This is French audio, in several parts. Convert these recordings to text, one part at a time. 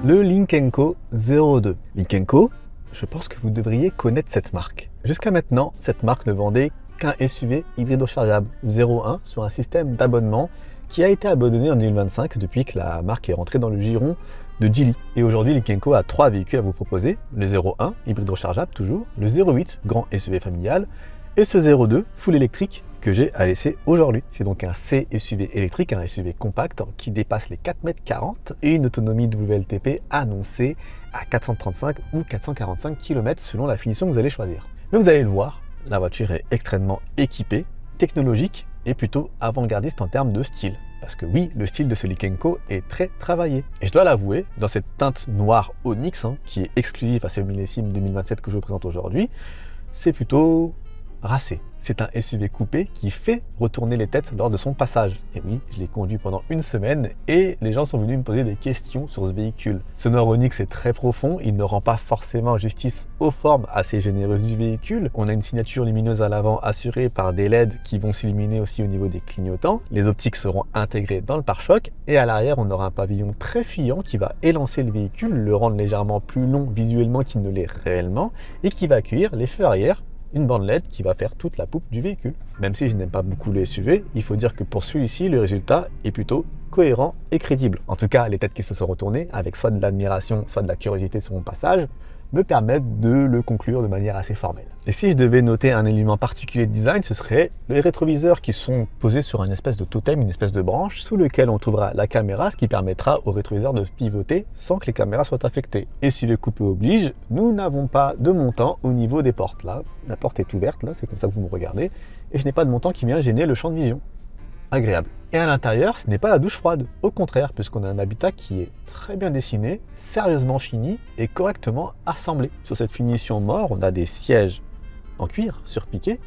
Le Lynk & Co 02. Lynk & Co, je pense que vous devriez connaître cette marque. Jusqu'à maintenant, cette marque ne vendait qu'un SUV hybride rechargeable 01 sur un système d'abonnement qui a été abandonné en 2025 depuis que la marque est rentrée dans le giron de Geely. Et aujourd'hui, Lynk & Co a 3 véhicules à vous proposer. Le 01, hybride rechargeable toujours, le 08, grand SUV familial, et ce 02, full électrique, que j'ai à laisser aujourd'hui. C'est donc un C-SUV électrique, un SUV compact qui dépasse les 4,40 m et une autonomie WLTP annoncée à 435 ou 445 km selon la finition que vous allez choisir. Mais vous allez le voir, la voiture est extrêmement équipée, technologique et plutôt avant-gardiste en termes de style. Parce que oui, le style de ce Lynk & Co est très travaillé. Et je dois l'avouer, dans cette teinte noire Onyx, qui est exclusive à ce millésime 2027 que je vous présente aujourd'hui, c'est plutôt racé. C'est un SUV coupé qui fait retourner les têtes lors de son passage. Et oui, je l'ai conduit pendant une semaine et les gens sont venus me poser des questions sur ce véhicule. Ce noir Onyx est très profond, il ne rend pas forcément justice aux formes assez généreuses du véhicule. On a une signature lumineuse à l'avant assurée par des LED qui vont s'illuminer aussi au niveau des clignotants. Les optiques seront intégrées dans le pare-choc et à l'arrière, on aura un pavillon très fuyant qui va élancer le véhicule, le rendre légèrement plus long visuellement qu'il ne l'est réellement et qui va accueillir les feux arrière, une bande LED qui va faire toute la poupe du véhicule. Même si je n'aime pas beaucoup les SUV, il faut dire que pour celui-ci, le résultat est plutôt cohérent et crédible. En tout cas, les têtes qui se sont retournées, avec soit de l'admiration, soit de la curiosité sur mon passage, me permettent de le conclure de manière assez formelle. Et si je devais noter un élément particulier de design, ce serait les rétroviseurs qui sont posés sur une espèce de totem, une espèce de branche, sous lequel on trouvera la caméra, ce qui permettra aux rétroviseurs de pivoter sans que les caméras soient affectées. Et SUV coupé oblige, nous n'avons pas de montant au niveau des portes. Là, la porte est ouverte, là, c'est comme ça que vous me regardez, et je n'ai pas de montant qui vient gêner le champ de vision. Agréable. Et à l'intérieur, ce n'est pas la douche froide. Au contraire, puisqu'on a un habitat qui est très bien dessiné, sérieusement fini et correctement assemblé. Sur cette finition mort, on a des sièges en cuir surpiqués,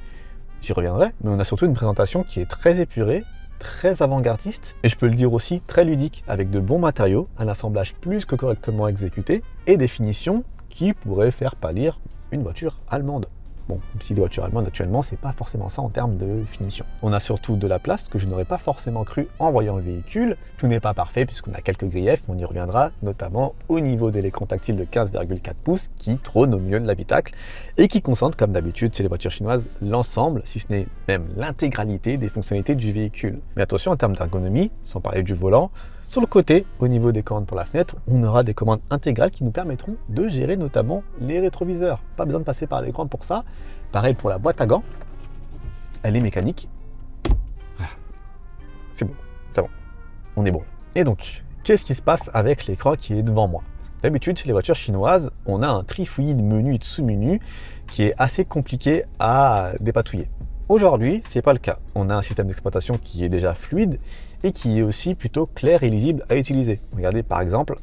j'y reviendrai, mais on a surtout une présentation qui est très épurée, très avant-gardiste, et je peux le dire aussi très ludique, avec de bons matériaux, un assemblage plus que correctement exécuté, et des finitions qui pourraient faire pâlir une voiture allemande. Bon, même si les voitures allemandes actuellement, c'est pas forcément ça en termes de finition. On a surtout de la place que je n'aurais pas forcément cru en voyant le véhicule. Tout n'est pas parfait puisqu'on a quelques griefs, on y reviendra, notamment au niveau de l'écran tactile de 15,4 pouces qui trône au milieu de l'habitacle et qui concentre, comme d'habitude chez les voitures chinoises, l'ensemble, si ce n'est même l'intégralité des fonctionnalités du véhicule. Mais attention en termes d'ergonomie, sans parler du volant, sur le côté, au niveau des commandes pour la fenêtre, on aura des commandes intégrales qui nous permettront de gérer notamment les rétroviseurs. Pas besoin de passer par l'écran pour ça. Pareil pour la boîte à gants, elle est mécanique. Voilà. C'est bon, c'est bon, on est bon. Et donc, qu'est-ce qui se passe avec l'écran qui est devant moi? D'habitude, chez les voitures chinoises, on a un trifouillis de menus et de sous-menus qui est assez compliqué à dépatouiller. Aujourd'hui, ce n'est pas le cas. On a un système d'exploitation qui est déjà fluide et qui est aussi plutôt clair et lisible à utiliser. Regardez par exemple,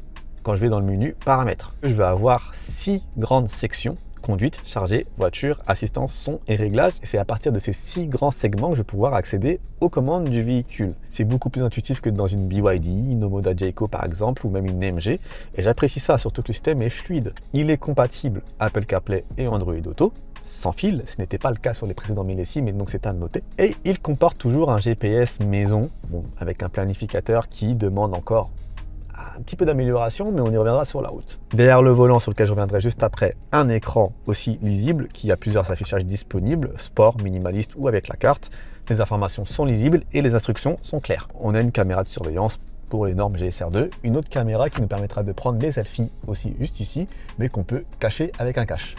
quand je vais dans le menu paramètres, je vais avoir 6 grandes sections: conduite, chargée, voiture, assistance, son et réglage. Et c'est à partir de ces 6 grands segments que je vais pouvoir accéder aux commandes du véhicule. C'est beaucoup plus intuitif que dans une BYD, une Omoda Jayco par exemple, ou même une AMG. Et j'apprécie ça, surtout que le système est fluide. Il est compatible Apple CarPlay et Android Auto, sans fil, ce n'était pas le cas sur les précédents millésimes, et donc c'est à noter. Et il comporte toujours un GPS maison, bon, avec un planificateur qui demande encore un petit peu d'amélioration, mais on y reviendra sur la route. Derrière le volant, sur lequel je reviendrai juste après, un écran aussi lisible qui a plusieurs affichages disponibles, sport, minimaliste ou avec la carte. Les informations sont lisibles et les instructions sont claires. On a une caméra de surveillance pour les normes GSR2, une autre caméra qui nous permettra de prendre les selfies aussi juste ici, mais qu'on peut cacher avec un cache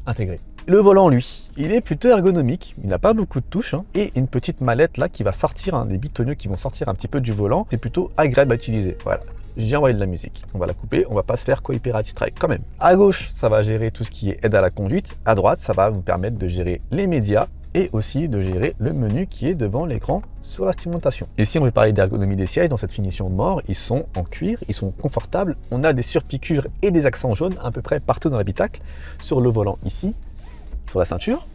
intégré. Le volant, lui, il est plutôt ergonomique, il n'a pas beaucoup de touches, et une petite mallette là qui va sortir, des bitonneux qui vont sortir un petit peu du volant, c'est plutôt agréable à utiliser. Voilà, j'ai envoyé de la musique, on va la couper, on va pas se faire copyright strike quand même. À gauche, ça va gérer tout ce qui est aide à la conduite, à droite, ça va vous permettre de gérer les médias et aussi de gérer le menu qui est devant l'écran sur l'instrumentation. Et si on veut parler d'ergonomie des sièges, dans cette finition mort, ils sont en cuir, ils sont confortables, on a des surpiqûres et des accents jaunes à peu près partout dans l'habitacle, sur le volant ici, sur la ceinture,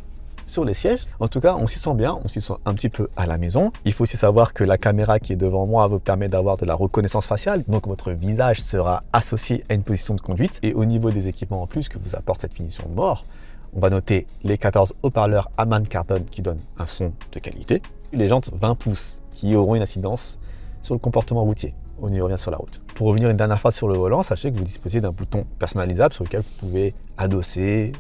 sur les sièges. En tout cas, on s'y sent bien, on s'y sent un petit peu à la maison. Il faut aussi savoir que la caméra qui est devant moi vous permet d'avoir de la reconnaissance faciale, donc votre visage sera associé à une position de conduite. Et au niveau des équipements en plus que vous apporte cette finition mort, on va noter les 14 haut-parleurs Harman Kardon qui donnent un son de qualité, les jantes 20 pouces qui auront une incidence sur le comportement routier. on y revient sur la route. Pour revenir une dernière fois sur le volant, sachez que vous disposez d'un bouton personnalisable sur lequel vous pouvez adosser,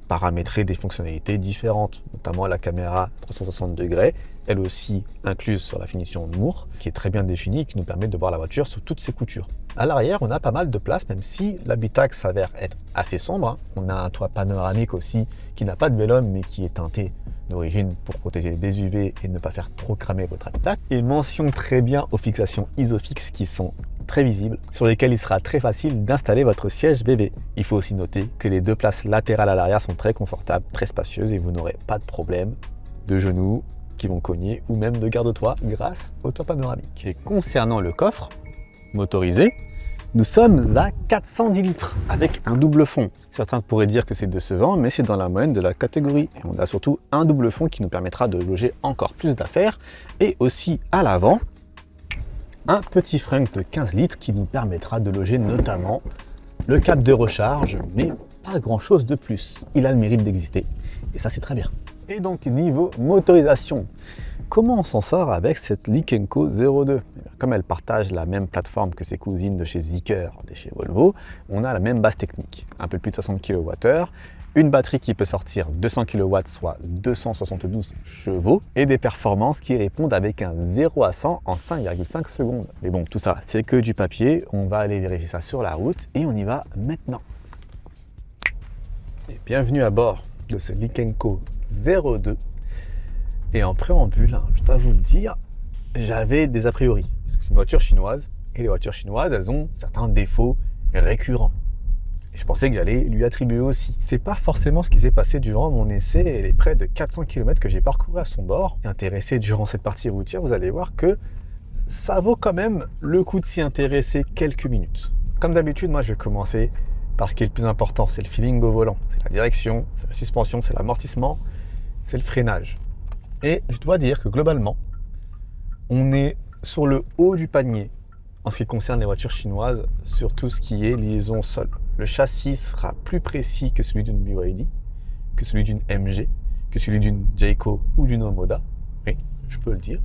paramétrer des fonctionnalités différentes, notamment la caméra 360 degrés, elle aussi incluse sur la finition Moore, qui est très bien définie et qui nous permet de voir la voiture sous toutes ses coutures. À l'arrière, on a pas mal de place, même si l'habitacle s'avère être assez sombre. On a un toit panoramique aussi qui n'a pas de vélum, mais qui est teinté d'origine pour protéger des UV et ne pas faire trop cramer votre habitacle. Et mention très bien aux fixations Isofix qui sont très visibles, sur lesquelles il sera très facile d'installer votre siège bébé. Il faut aussi noter que les deux places latérales à l'arrière sont très confortables, très spacieuses et vous n'aurez pas de problème de genoux qui vont cogner ou même de garde-toit grâce au toit panoramique. Et concernant le coffre motorisé, nous sommes à 410 litres avec un double fond. Certains pourraient dire que c'est décevant, mais c'est dans la moyenne de la catégorie. Et on a surtout un double fond qui nous permettra de loger encore plus d'affaires. Et aussi à l'avant, un petit frunk de 15 litres qui nous permettra de loger notamment le câble de recharge, mais pas grand chose de plus. Il a le mérite d'exister et ça c'est très bien. Et donc niveau motorisation, comment on s'en sort avec cette Lynk & Co 02 ? Comme elle partage la même plateforme que ses cousines de chez Zeekr et chez Volvo, on a la même base technique, un peu plus de 60 kWh, une batterie qui peut sortir 200 kW, soit 272 chevaux, et des performances qui répondent avec un 0 à 100 en 5,5 secondes. Mais bon, tout ça, c'est que du papier, on va aller vérifier ça sur la route, et on y va maintenant. Et bienvenue à bord de ce Lynk & Co 02. Et en préambule, je dois vous le dire, j'avais des a priori. Parce que c'est une voiture chinoise, et les voitures chinoises, elles ont certains défauts récurrents. Et je pensais que j'allais lui attribuer aussi. C'est pas forcément ce qui s'est passé durant mon essai et les près de 400 km que j'ai parcouru à son bord. Intéressé durant cette partie routière, vous allez voir que ça vaut quand même le coup de s'y intéresser quelques minutes. Comme d'habitude, moi je vais commencer par ce qui est le plus important, c'est le feeling au volant. C'est la direction, c'est la suspension, c'est l'amortissement, c'est le freinage. Et je dois dire que globalement, on est sur le haut du panier en ce qui concerne les voitures chinoises sur tout ce qui est liaison sol. Le châssis sera plus précis que celui d'une BYD, que celui d'une MG, que celui d'une Jayco ou d'une Omoda. Oui, je peux le dire.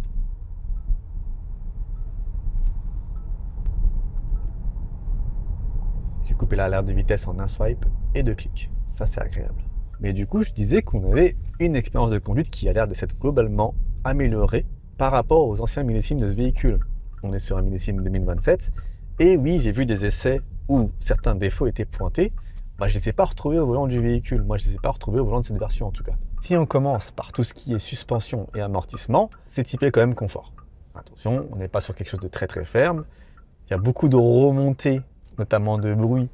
J'ai coupé l'alerte de vitesse en un swipe et deux clics. Ça, c'est agréable. Mais du coup, je disais qu'on avait une expérience de conduite qui a l'air de s'être globalement améliorée par rapport aux anciens millésimes de ce véhicule. On est sur un millésime 2027. Et oui, j'ai vu des essais où certains défauts étaient pointés. Je ne les ai pas retrouvés au volant du véhicule. Moi, je ne les ai pas retrouvés au volant de cette version en tout cas. Si on commence par tout ce qui est suspension et amortissement, c'est typé quand même confort. Attention, on n'est pas sur quelque chose de très très ferme. Il y a beaucoup de remontées, notamment de bruit,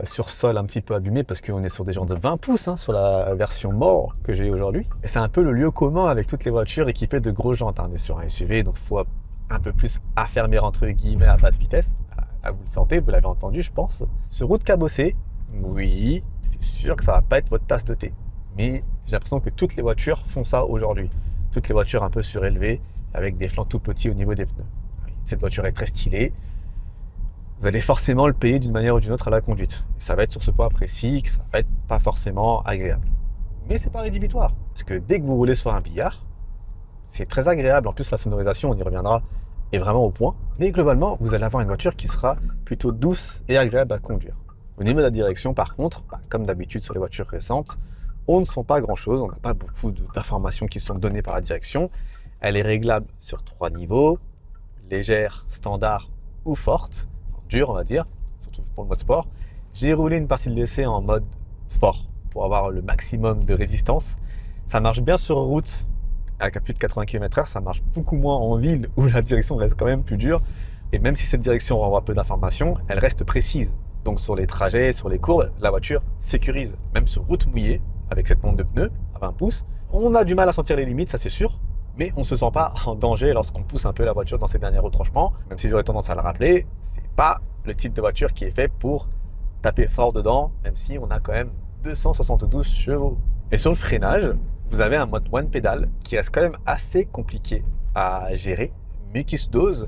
sur sol un petit peu abîmé parce qu'on est sur des gens de 20 pouces sur la version More que j'ai aujourd'hui. Et c'est un peu le lieu commun avec toutes les voitures équipées de grosses jantes. On est sur un SUV, donc il faut un peu plus affermir entre guillemets à basse vitesse. Là, vous le sentez, vous l'avez entendu, je pense. Sur route cabossée, oui, c'est sûr que ça va pas être votre tasse de thé. Mais j'ai l'impression que toutes les voitures font ça aujourd'hui. Toutes les voitures un peu surélevées, avec des flancs tout petits au niveau des pneus. Cette voiture est très stylée. Vous allez forcément le payer d'une manière ou d'une autre à la conduite. Et ça va être sur ce point précis que ça va être pas forcément agréable. Mais c'est pas rédhibitoire. Parce que dès que vous roulez sur un billard, c'est très agréable. En plus, la sonorisation, on y reviendra, est vraiment au point. Mais globalement, vous allez avoir une voiture qui sera plutôt douce et agréable à conduire. Au niveau de la direction, par contre, comme d'habitude sur les voitures récentes, on ne sent pas grand-chose. On n'a pas beaucoup d'informations qui sont données par la direction. Elle est réglable sur 3 niveaux, légère, standard ou forte. Dur, on va dire, surtout pour le mode sport. J'ai roulé une partie de l'essai en mode sport pour avoir le maximum de résistance. Ça marche bien sur route avec plus de 80 km/h, ça marche beaucoup moins en ville où la direction reste quand même plus dure. Et même si cette direction renvoie peu d'informations, elle reste précise. Donc sur les trajets, sur les courbes, la voiture sécurise. Même sur route mouillée, avec cette monte de pneus à 20 pouces, on a du mal à sentir les limites, ça c'est sûr. Mais on ne se sent pas en danger lorsqu'on pousse un peu la voiture dans ses derniers retranchements. Même si j'aurais tendance à le rappeler, c'est pas le type de voiture qui est fait pour taper fort dedans, même si on a quand même 272 chevaux. Et sur le freinage, vous avez un mode one pedal qui reste quand même assez compliqué à gérer, mais qui se dose.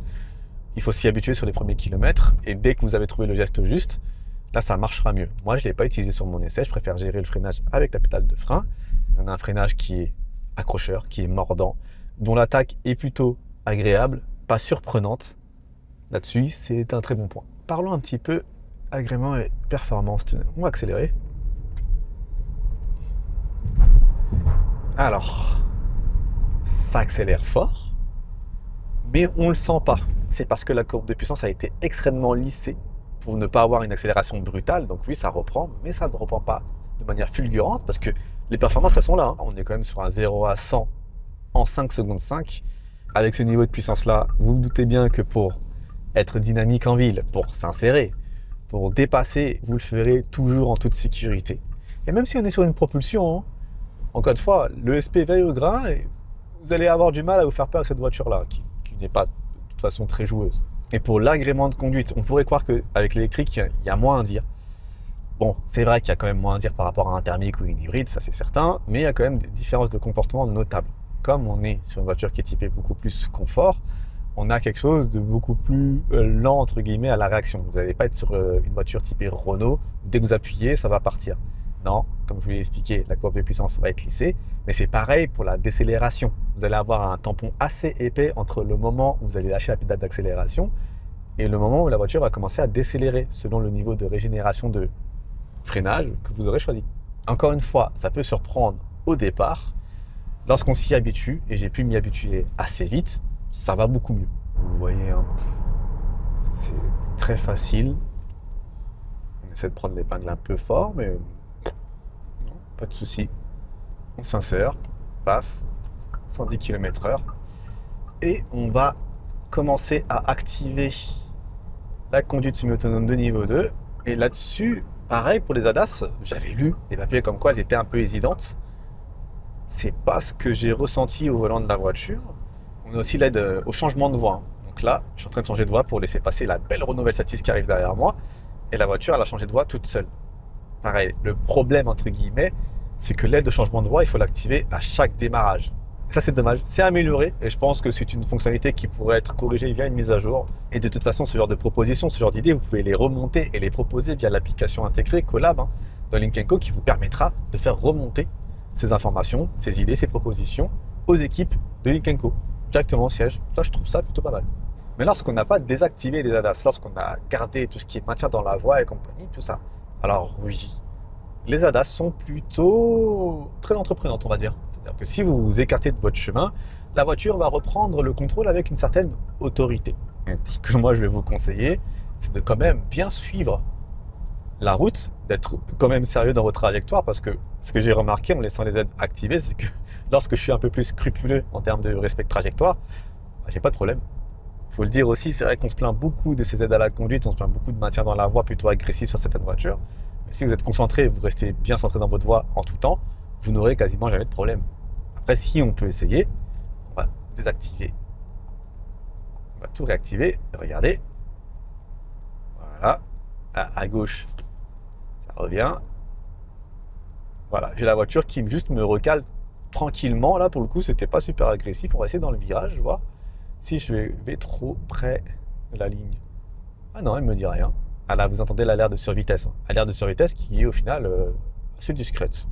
Il faut s'y habituer sur les premiers kilomètres, et dès que vous avez trouvé le geste juste, là ça marchera mieux. Moi je ne l'ai pas utilisé sur mon essai, je préfère gérer le freinage avec la pédale de frein. On a un freinage qui est accrocheur, qui est mordant, dont l'attaque est plutôt agréable, pas surprenante, Là-dessus, c'est un très bon point. Parlons un petit peu agrément et performance. On va accélérer. Alors, ça accélère fort, mais on ne le sent pas. C'est parce que la courbe de puissance a été extrêmement lissée pour ne pas avoir une accélération brutale. Donc oui, ça reprend, mais ça ne reprend pas de manière fulgurante parce que les performances, elles sont là. On est quand même sur un 0 à 100 en 5 secondes 5. Avec ce niveau de puissance-là, vous vous doutez bien que pour être dynamique en ville, pour s'insérer, pour dépasser, vous le ferez toujours en toute sécurité. Et même si on est sur une propulsion, encore une fois, le SP veille au grain et vous allez avoir du mal à vous faire peur avec cette voiture-là, qui n'est pas de toute façon très joueuse. Et pour l'agrément de conduite, on pourrait croire qu'avec l'électrique, il y a moins à dire. Bon, c'est vrai qu'il y a quand même moins à dire par rapport à un thermique ou une hybride, ça c'est certain, mais il y a quand même des différences de comportement notables. Comme on est sur une voiture qui est typée beaucoup plus confort, on a quelque chose de beaucoup plus lent, entre guillemets, à la réaction. Vous n'allez pas être sur une voiture typée Renault, où dès que vous appuyez, ça va partir. Non, comme je vous l'ai expliqué, la courbe de puissance va être lissée, mais c'est pareil pour la décélération. Vous allez avoir un tampon assez épais entre le moment où vous allez lâcher la pédale d'accélération et le moment où la voiture va commencer à décélérer selon le niveau de régénération de freinage que vous aurez choisi. Encore une fois, ça peut surprendre au départ. Lorsqu'on s'y habitue, et j'ai pu m'y habituer assez vite, ça va beaucoup mieux. Vous voyez, hein, c'est très facile. On essaie de prendre l'épingle un peu fort, mais non, pas de souci. On s'insère, paf, 110 km/h. Et on va commencer à activer la conduite semi-autonome de niveau 2. Et là-dessus, pareil pour les ADAS, j'avais lu des papiers comme quoi elles étaient un peu hésitantes. C'est pas ce que j'ai ressenti au volant de la voiture. On a aussi l'aide au changement de voie. Donc là, je suis en train de changer de voie pour laisser passer la belle Renault Velsatis qui arrive derrière moi. Et la voiture, elle a changé de voie toute seule. Pareil, le problème, entre guillemets, c'est que l'aide de changement de voie, il faut l'activer à chaque démarrage. Et ça, c'est dommage. C'est amélioré et je pense que c'est une fonctionnalité qui pourrait être corrigée via une mise à jour. Et de toute façon, ce genre de propositions, ce genre d'idées, vous pouvez les remonter et les proposer via l'application intégrée Collab dans Lynk & Co qui vous permettra de faire remonter ces informations, ces idées, ces propositions aux équipes de Lynk & Co. Directement au siège. Ça, je trouve ça plutôt pas mal. Mais lorsqu'on n'a pas désactivé les ADAS, lorsqu'on a gardé tout ce qui est maintien dans la voie et compagnie, tout ça, alors oui, les ADAS sont plutôt très entreprenantes, on va dire. C'est-à-dire que si vous vous écartez de votre chemin, la voiture va reprendre le contrôle avec une certaine autorité. Et ce que moi je vais vous conseiller, c'est de quand même bien suivre la route, d'être quand même sérieux dans votre trajectoire, parce que ce que j'ai remarqué en laissant les aides activées, c'est que lorsque je suis un peu plus scrupuleux en termes de respect de trajectoire, j'ai pas de problème. Il faut le dire aussi, c'est vrai qu'on se plaint beaucoup de ces aides à la conduite, on se plaint beaucoup de maintien dans la voie plutôt agressif sur certaines voitures. Mais si vous êtes concentré, vous restez bien centré dans votre voie en tout temps, vous n'aurez quasiment jamais de problème. Après, si on peut essayer, on va désactiver. On va tout réactiver. Regardez. Voilà. À gauche, ça revient. Voilà, j'ai la voiture qui juste me recale tranquillement. Là, pour le coup, c'était pas super agressif. On va essayer dans le virage, voir si je vais trop près de la ligne. Ah non, elle me dit rien. Ah là, vous entendez l'alerte de survitesse. L'alerte de survitesse qui est au final assez discrète.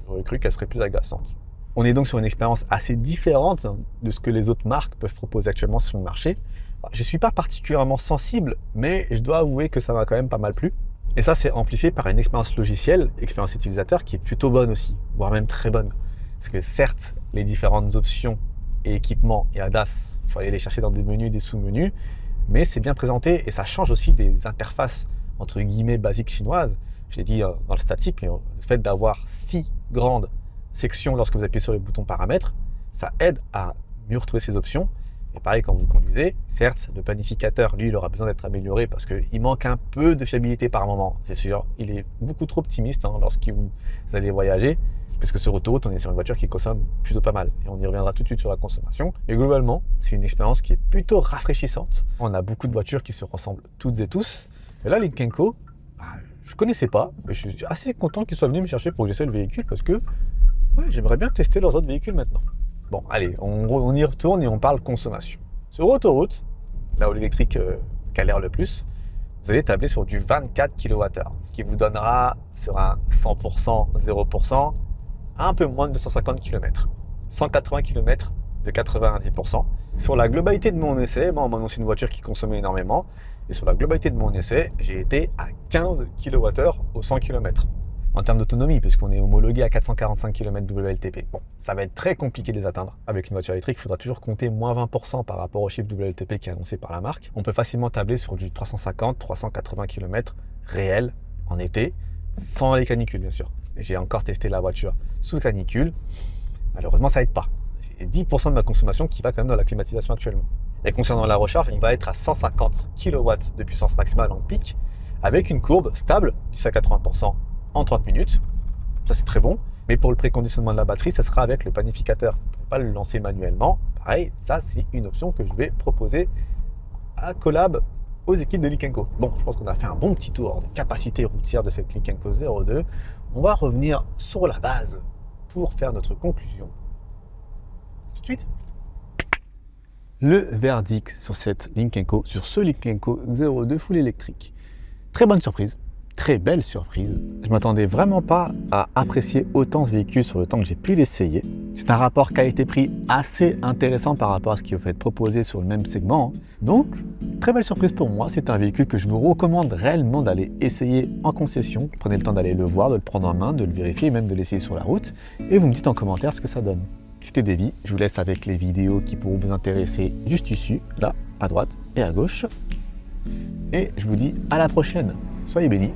J'aurais cru qu'elle serait plus agaçante. On est donc sur une expérience assez différente de ce que les autres marques peuvent proposer actuellement sur le marché. Je ne suis pas particulièrement sensible, mais je dois avouer que ça m'a quand même pas mal plu. Et ça, c'est amplifié par une expérience logicielle, expérience utilisateur, qui est plutôt bonne aussi, voire même très bonne. Parce que certes, les différentes options et équipements et ADAS, il faut aller les chercher dans des menus, des sous-menus, mais c'est bien présenté et ça change aussi des interfaces entre guillemets basiques chinoises. Je l'ai dit dans le statique, mais le fait d'avoir 6 grandes sections lorsque vous appuyez sur le bouton paramètres, ça aide à mieux retrouver ces options. Et pareil, quand vous conduisez, certes, le planificateur, lui, il aura besoin d'être amélioré parce qu'il manque un peu de fiabilité par moment, c'est sûr. Il est beaucoup trop optimiste lorsque vous allez voyager, parce que sur autoroute, on est sur une voiture qui consomme plutôt pas mal. Et on y reviendra tout de suite sur la consommation. Et globalement, c'est une expérience qui est plutôt rafraîchissante. On a beaucoup de voitures qui se ressemblent toutes et tous. Et là, Lynk & Co, je connaissais pas, mais je suis assez content qu'ils soient venus me chercher pour que j'essaie le véhicule parce que j'aimerais bien tester leurs autres véhicules maintenant. Bon, allez, on y retourne et on parle consommation. Sur autoroute, là où l'électrique galère le plus, vous allez tabler sur du 24 kWh, ce qui vous donnera sur un 100%, 0%, un peu moins de 250 km. 180 km de 90%. Sur la globalité de mon essai, on m'a annoncé une voiture qui consommait énormément. Et sur la globalité de mon essai, j'ai été à 15 kWh au 100 km. En termes d'autonomie, puisqu'on est homologué à 445 km WLTP. Bon, ça va être très compliqué de les atteindre. Avec une voiture électrique, il faudra toujours compter moins 20% par rapport au chiffre WLTP qui est annoncé par la marque. On peut facilement tabler sur du 350-380 km réel en été, sans les canicules bien sûr. J'ai encore testé la voiture sous canicule. Malheureusement, ça aide pas. J'ai 10% de ma consommation qui va quand même dans la climatisation actuellement. Et concernant la recharge, on va être à 150 kW de puissance maximale en pic, avec une courbe stable, 10 à 80% en 30 minutes. Ça, c'est très bon. Mais pour le préconditionnement de la batterie, ça sera avec le planificateur. Pour ne pas le lancer manuellement, pareil, ça, c'est une option que je vais proposer à collab aux équipes de Lynk & Co. Bon, je pense qu'on a fait un bon petit tour des capacités routières de cette Lynk & Co 02. On va revenir sur la base pour faire notre conclusion. Tout de suite. Le verdict sur cette Lynk & Co, sur ce Lynk & Co 02 full électrique. Très bonne surprise, très belle surprise. Je ne m'attendais vraiment pas à apprécier autant ce véhicule sur le temps que j'ai pu l'essayer. C'est un rapport qualité-prix assez intéressant par rapport à ce qui peut être proposé sur le même segment. Donc, très belle surprise pour moi. C'est un véhicule que je vous recommande réellement d'aller essayer en concession. Prenez le temps d'aller le voir, de le prendre en main, de le vérifier, même de l'essayer sur la route. Et vous me dites en commentaire ce que ça donne. C'était Davy, je vous laisse avec les vidéos qui pourront vous intéresser juste ici, là, à droite et à gauche. Et je vous dis à la prochaine. Soyez bénis.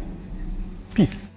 Peace.